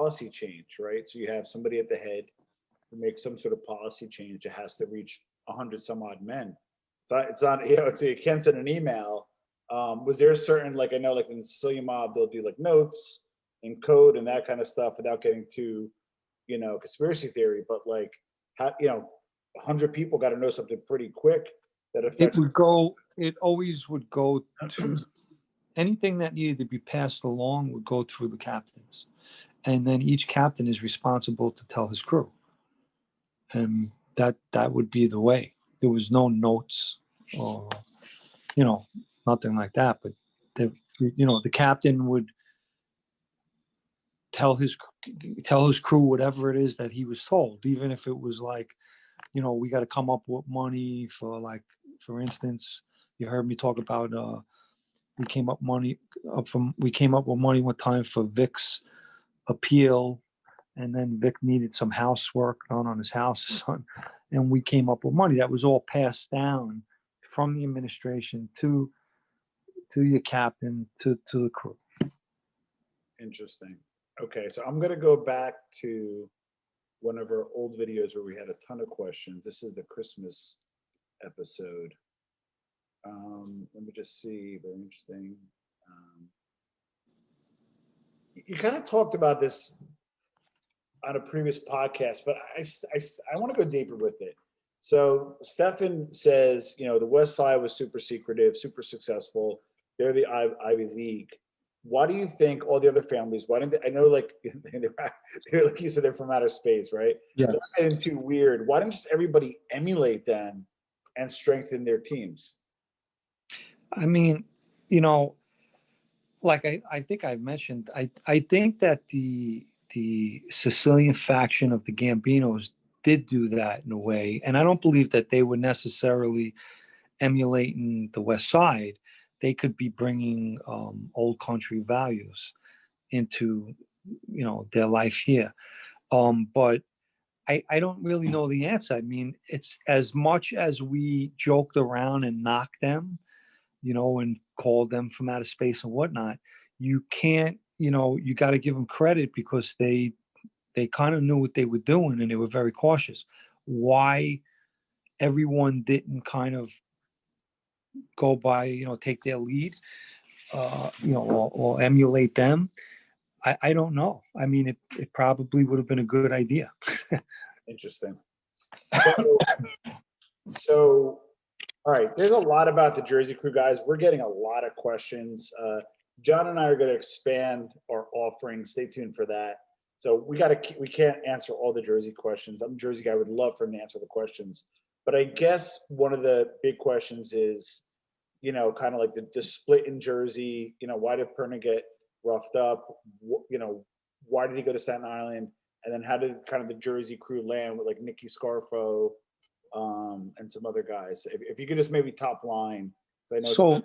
policy change, right? So you have somebody at the head who makes some sort of policy change. It has to reach 100 some odd men. It's not, you can't send an email. Was there a certain, like, I know like in the Sicilian mob, they'll do like notes and code and that kind of stuff without getting too, conspiracy theory, but like, how, 100 people got to know something pretty quick that affects. It always would go to anything that needed to be passed along would go through the captains. And then each captain is responsible to tell his crew. And that would be the way. There was no notes or, nothing like that. But, the captain would tell his crew whatever it is that he was told, even if it was like, we got to come up with money for, like, for instance, you heard me talk about, we came up with money one time for Vic's appeal, and then Vic needed some housework done on his house or something, and we came up with money. That was all passed down from the administration to your captain to the crew. Interesting. Okay, so I'm gonna go back to one of our old videos where we had a ton of questions. This is the Christmas episode. Let me just see. Very interesting. You kind of talked about this on a previous podcast, but I want to go deeper with it. So Stefan says, the West Side was super secretive, super successful. They're the Ivy League. Why do you think all the other families? Why didn't they? I know, like, they're like you said, they're from outer space, right? Yes. That's getting too weird. Why didn't just everybody emulate them and strengthen their teams? I mean, like I think I've mentioned, I think that the Sicilian faction of the Gambinos did do that in a way, and I don't believe that they were necessarily emulating the West Side. They could be bringing old country values into their life here, but I don't really know the answer. I mean, it's as much as we joked around and knocked them, and called them from outer space and whatnot, you can't, you got to give them credit because they kind of knew what they were doing and they were very cautious. Why everyone didn't kind of go by, take their lead, or emulate them, I don't know. I mean, it probably would have been a good idea. Interesting. So, all right, there's a lot about the Jersey Crew, guys. We're getting a lot of questions. John and I are going to expand our offering. Stay tuned for that. So we can't answer all the Jersey questions. I'm a Jersey guy. I would love for him to answer the questions. But I guess one of the big questions is, kind of like the split in Jersey. Why did Perna get roughed up? Why did he go to Staten Island? And then how did kind of the Jersey Crew land with like Nicky Scarfo and some other guys? If you could just maybe top line. I know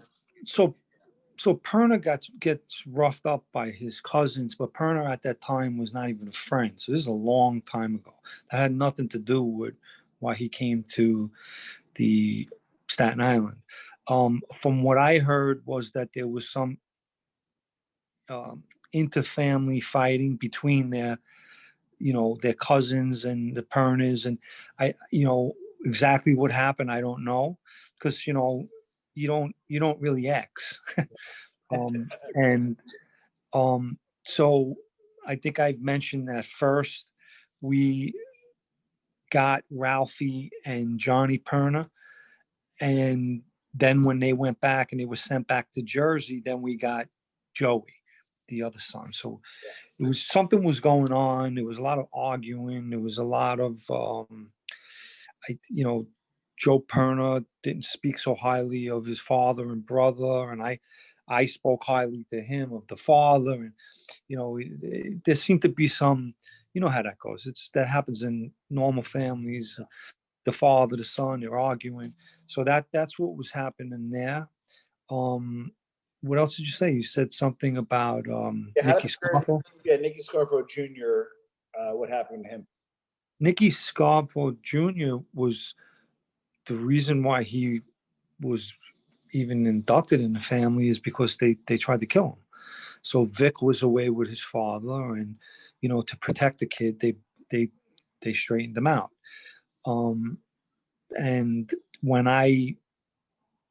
so Perna gets roughed up by his cousins, but Perna at that time was not even a friend. So this is a long time ago. That had nothing to do with why he came to the Staten Island. From what I heard was that there was some inter-family fighting between their cousins and the Pernas, and exactly what happened, I don't know, because you don't really X. So I think I've mentioned that first we got Ralphie and Johnny Perna, and then when they went back and they were sent back to Jersey, then we got Joey, the other son. So it was something was going on. There was a lot of arguing. There was a lot of Joe Perna didn't speak so highly of his father and brother, and I spoke highly to him of the father, and there seemed to be some, how that goes. That happens in normal families. The father, the son, they're arguing. So that's what was happening there. What else did you say? You said something about Nicky Scarfo. Yeah, Nicky Scarfo Jr. What happened to him? Nicky Scarfo Jr. was the reason why he was even inducted in the family is because they tried to kill him. So Vic was away with his father, and to protect the kid, they straightened him out. And when I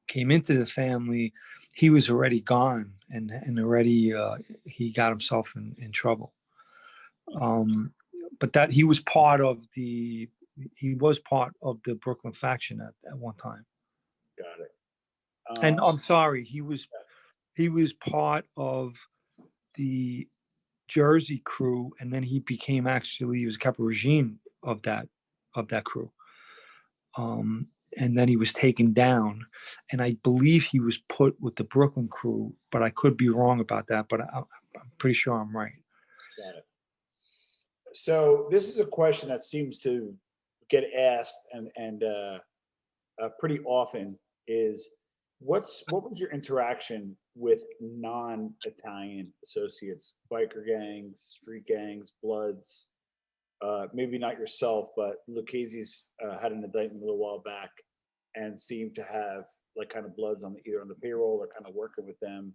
came into the family, he was already gone, and already he got himself in trouble. But that he was part of the Brooklyn faction at one time. Got it. And I'm sorry, he was part of the Jersey crew, and then he was kept a regime of that crew. And then he was taken down, and I believe he was put with the Brooklyn crew, but I could be wrong about that. But I'm pretty sure I'm right. Got it. So this is a question that seems to get asked and pretty often is what was your interaction with non-Italian associates, biker gangs, street gangs, Bloods? Maybe not yourself, but Lucchese's had an indictment a little while back and seemed to have like kind of Bloods either on the payroll or kind of working with them.